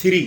3,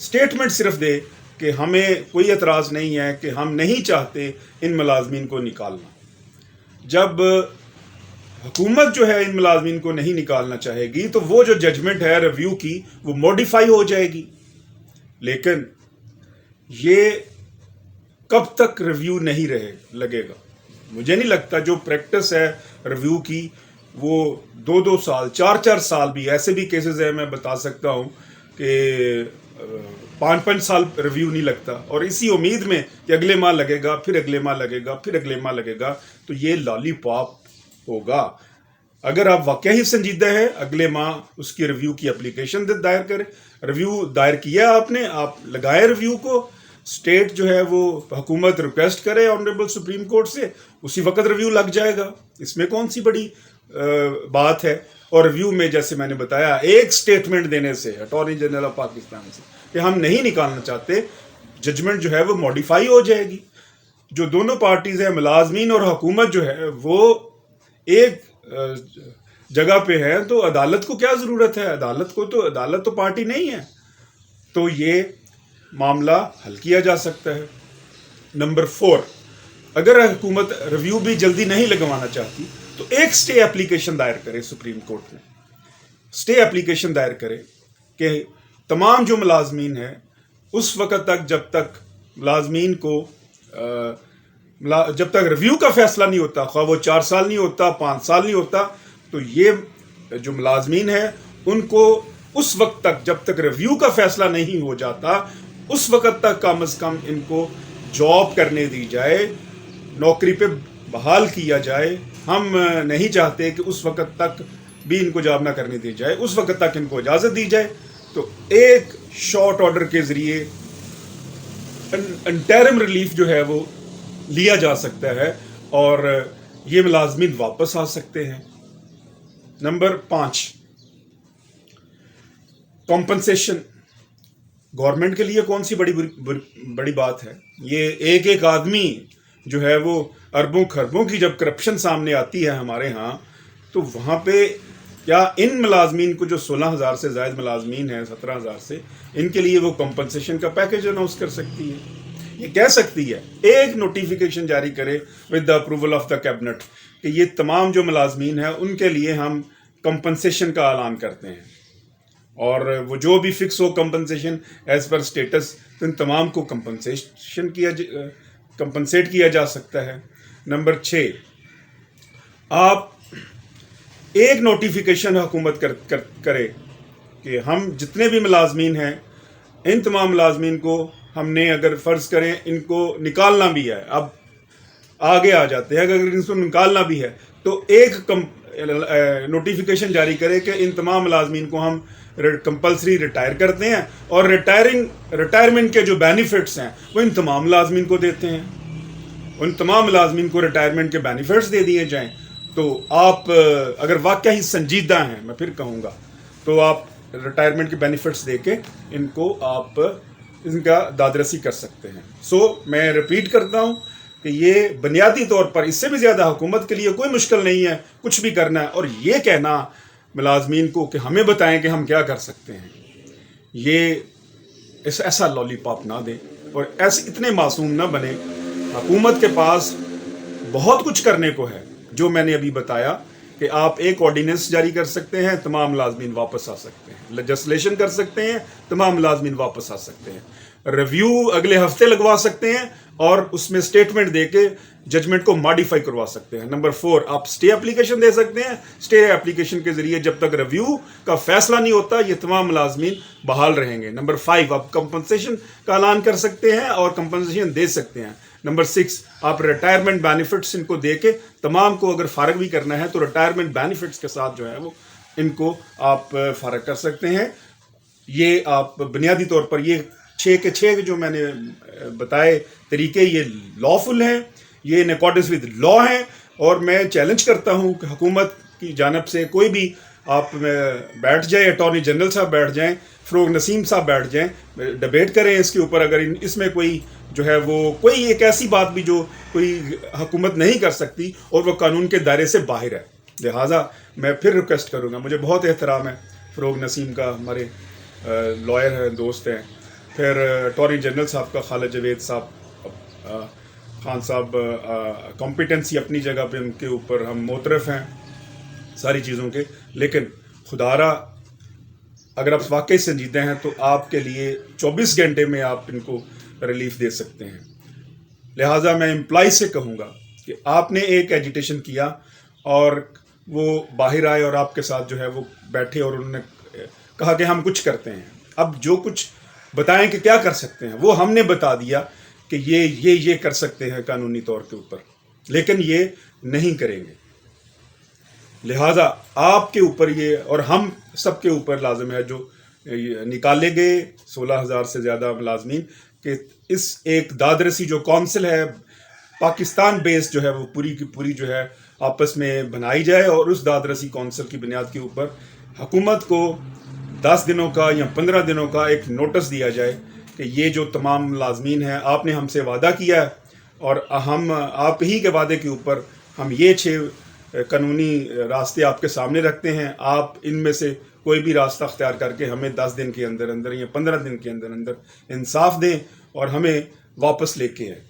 statement صرف دے کہ ہمیں کوئی اعتراض نہیں ہے کہ ہم نہیں چاہتے ان ملازمین کو نکالنا. جب حکومت جو ہے ان ملازمین کو نہیں نکالنا چاہے گی تو وہ جو ججمنٹ ہے ریویو کی وہ موڈیفائی ہو جائے گی. لیکن یہ کب تک ریویو نہیں لگے گا؟ مجھے نہیں لگتا. جو پریکٹس ہے ریویو کی وہ 2 سال 4 سال بھی، ایسے بھی کیسز ہیں میں بتا سکتا ہوں کہ 5 سال ریویو نہیں لگتا، اور اسی امید میں کہ اگلے ماہ لگے گا، پھر اگلے ماہ لگے گا، پھر اگلے ماہ لگے گا. تو یہ لالی پاپ ہوگا. اگر آپ واقعی ہی سنجیدہ ہے اگلے ماہ اس کی ریویو کی اپلیکیشن دائر کریں. ریویو دائر کیا آپ نے، آپ لگائے ریویو کو. اسٹیٹ جو ہے وہ حکومت ریکویسٹ کرے آنریبل سپریم کورٹ سے، اسی وقت ریویو لگ جائے گا. اس میں کون سی بڑی بات ہے؟ اور ریویو میں جیسے میں نے بتایا ایک سٹیٹمنٹ دینے سے اٹارنی جنرل آف پاکستان سے کہ ہم نہیں نکالنا چاہتے، ججمنٹ جو ہے وہ موڈیفائی ہو جائے گی. جو دونوں پارٹیز ہیں، ملازمین اور حکومت جو ہے وہ ایک جگہ پہ ہے، تو عدالت کو کیا ضرورت ہے؟ عدالت تو پارٹی نہیں ہے. تو یہ معاملہ حل کیا جا سکتا ہے. نمبر 4، اگر حکومت ریویو بھی جلدی نہیں لگوانا چاہتی تو ایک سٹے اپلیکیشن دائر کرے سپریم کورٹ میں. سٹے اپلیکیشن دائر کرے کہ تمام جو ملازمین ہیں اس وقت تک جب تک ملازمین کو جب تک ریویو کا فیصلہ نہیں ہوتا، خواہ وہ 4 سال نہیں ہوتا، 5 سال نہیں ہوتا، تو یہ جو ملازمین ہیں ان کو اس وقت تک جب تک ریویو کا فیصلہ نہیں ہو جاتا اس وقت تک کم از کم ان کو جاب کرنے دی جائے، نوکری پہ بحال کیا جائے. ہم نہیں چاہتے کہ اس وقت تک بھی ان کو جاب نہ کرنے دی جائے، اس وقت تک ان کو اجازت دی جائے. تو ایک شارٹ آرڈر کے ذریعے انٹرم ریلیف جو ہے وہ لیا جا سکتا ہے اور یہ ملازمین واپس آ سکتے ہیں. Number 5، compensation. گورنمنٹ کے لیے کون سی بڑی بات ہے؟ یہ ایک آدمی جو ہے وہ اربوں خربوں کی جب کرپشن سامنے آتی ہے ہمارے ہاں، تو وہاں پہ کیا ان ملازمین کو جو 16,000 سے زائد ملازمین ہیں، 17,000 سے، ان کے لیے وہ کمپنسیشن کا پیکج اناؤنس کر سکتی ہے؟ یہ کہہ سکتی ہے، ایک نوٹیفیکیشن جاری کرے with the approval of the cabinet کہ یہ تمام جو ملازمین ہیں ان کے لیے ہم کمپنسیشن کا اعلان کرتے ہیں، اور وہ جو بھی فکس ہو کمپنسیشن ایز پر اسٹیٹس، تو ان تمام کو کمپنسیٹ کیا جا سکتا ہے. نمبر 6، آپ ایک نوٹیفیکیشن حکومت کرے کہ ہم جتنے بھی ملازمین ہیں ان تمام ملازمین کو ہم نے، اگر فرض کریں ان کو نکالنا بھی ہے، اب آگے آ جاتے ہیں، اگر ان کو نکالنا بھی ہے تو ایک نوٹیفیکیشن جاری کرے کہ ان تمام ملازمین کو ہم کمپلسری ریٹائر کرتے ہیں، اور ریٹائرمنٹ کے جو بینیفٹس ہیں وہ ان تمام ملازمین کو دیتے ہیں. ان تمام ملازمین کو ریٹائرمنٹ کے بینیفٹس دے دیے جائیں. تو آپ اگر واقعی سنجیدہ ہیں، میں پھر کہوں گا، تو آپ ریٹائرمنٹ کے بینیفٹس دے کے ان کو آپ ان کا دادرسی کر سکتے ہیں. میں ریپیٹ کرتا ہوں کہ یہ بنیادی طور پر اس سے بھی زیادہ حکومت کے لیے کوئی مشکل نہیں ہے کچھ بھی کرنا ہے، اور یہ کہنا ملازمین کو کہ ہمیں بتائیں کہ ہم کیا کر سکتے ہیں. یہ ایسا لالی پاپ نہ دیں اور ایسے اتنے معصوم نہ بنے. حکومت کے پاس بہت کچھ کرنے کو ہے، جو میں نے ابھی بتایا کہ آپ ایک آرڈیننس جاری کر سکتے ہیں، تمام ملازمین واپس آ سکتے ہیں. لیجسلیشن کر سکتے ہیں، تمام ملازمین واپس آ سکتے ہیں. ریویو اگلے ہفتے لگوا سکتے ہیں اور اس میں سٹیٹمنٹ دے کے ججمنٹ کو ماڈیفائی کروا سکتے ہیں. نمبر 4، آپ سٹے اپلیکیشن دے سکتے ہیں. سٹے اپلیکیشن کے ذریعے جب تک ریویو کا فیصلہ نہیں ہوتا یہ تمام ملازمین بحال رہیں گے. نمبر 5، آپ کمپنسیشن کا اعلان کر سکتے ہیں اور کمپنسیشن دے سکتے ہیں. نمبر 6، آپ ریٹائرمنٹ بینیفٹس ان کو دے کے تمام کو اگر فارغ بھی کرنا ہے تو ریٹائرمنٹ بینیفٹس کے ساتھ جو ہے وہ ان کو آپ فارغ کر سکتے ہیں. یہ آپ بنیادی طور پر یہ 6 کے 6 جو میں نے بتائے طریقے یہ لافل ہیں، یہ ان اکارڈنس ود لا ہیں. اور میں چیلنج کرتا ہوں کہ حکومت کی جانب سے کوئی بھی آپ بیٹھ جائیں، اٹارنی جنرل صاحب بیٹھ جائیں، فروغ نسیم صاحب بیٹھ جائیں، ڈبیٹ کریں اس کے اوپر. اگر اس میں کوئی جو ہے وہ کوئی ایک ایسی بات بھی جو کوئی حکومت نہیں کر سکتی اور وہ قانون کے دائرے سے باہر ہے، لہٰذا میں پھر ریکویسٹ کروں گا. مجھے بہت احترام ہے فروغ نسیم کا، ہمارے لائر ہیں، دوست ہیں، پھر اٹارنی جنرل صاحب کا خالد جاوید صاحب خان صاحب کمپیٹنسی اپنی جگہ پہ ان کے اوپر ہم معترف ہیں ساری چیزوں کے، لیکن خدارا اگر آپ واقعی سنجیدہ ہیں تو آپ کے لیے 24 گھنٹے میں آپ ان کو ریلیف دے سکتے ہیں. لہٰذا میں امپلائی سے کہوں گا کہ آپ نے ایک ایجیٹیشن کیا اور وہ باہر آئے اور آپ کے ساتھ جو ہے وہ بیٹھے اور انہوں نے کہا کہ ہم کچھ کرتے ہیں. اب جو کچھ بتائیں کہ کیا کر سکتے ہیں وہ ہم نے بتا دیا کہ یہ کر سکتے ہیں قانونی طور کے اوپر، لیکن یہ نہیں کریں گے. لہٰذا آپ کے اوپر یہ اور ہم سب کے اوپر لازم ہے جو نکالے گئے 16,000 سے زیادہ ملازمین کہ اس ایک داد رسی جو کونسل ہے پاکستان بیس جو ہے وہ پوری کی پوری جو ہے آپس میں بنائی جائے، اور اس داد رسی کونسل کی بنیاد کے اوپر حکومت کو 10 دنوں کا یا 15 دنوں کا ایک نوٹس دیا جائے کہ یہ جو تمام ملازمین ہیں آپ نے ہم سے وعدہ کیا ہے اور ہم آپ ہی کے وعدے کے اوپر ہم یہ 6 قانونی راستے آپ کے سامنے رکھتے ہیں، آپ ان میں سے کوئی بھی راستہ اختیار کر کے ہمیں 10 دن کے اندر اندر یا 15 دن کے اندر اندر انصاف دیں اور ہمیں واپس لے کے آئیں.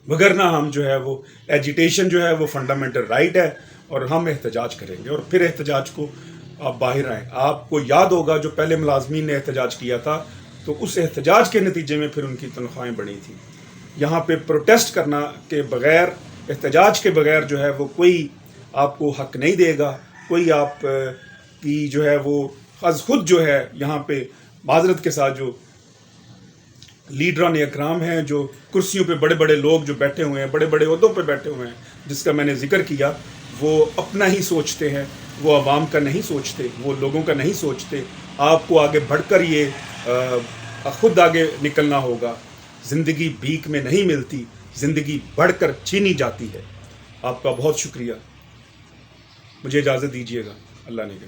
وگرنہ ہم جو ہے وہ ایجیٹیشن جو ہے وہ فنڈامنٹل رائٹ ہے اور ہم احتجاج کریں گے، اور پھر احتجاج کو آپ باہر آئیں. آپ کو یاد ہوگا جو پہلے ملازمین نے احتجاج کیا تھا تو اس احتجاج کے نتیجے میں پھر ان کی تنخواہیں بڑھی تھیں. یہاں پہ پروٹیسٹ کرنا کے بغیر، احتجاج کے بغیر جو ہے وہ کوئی آپ کو حق نہیں دے گا، کوئی آپ کی جو ہے وہ از خود جو ہے یہاں پہ معذرت کے ساتھ جو لیڈران اکرام ہیں، جو کرسیوں پہ بڑے بڑے لوگ جو بیٹھے ہوئے ہیں، بڑے بڑے عہدوں پہ بیٹھے ہوئے ہیں جس کا میں نے ذکر کیا، وہ اپنا ہی سوچتے ہیں، وہ عوام کا نہیں سوچتے، وہ لوگوں کا نہیں سوچتے. آپ کو آگے بڑھ کر یہ خود آگے نکلنا ہوگا. زندگی بھیک میں نہیں ملتی، زندگی بڑھ کر چھینی جاتی ہے. آپ کا بہت شکریہ. مجھے اجازت دیجیے گا. اللہ نے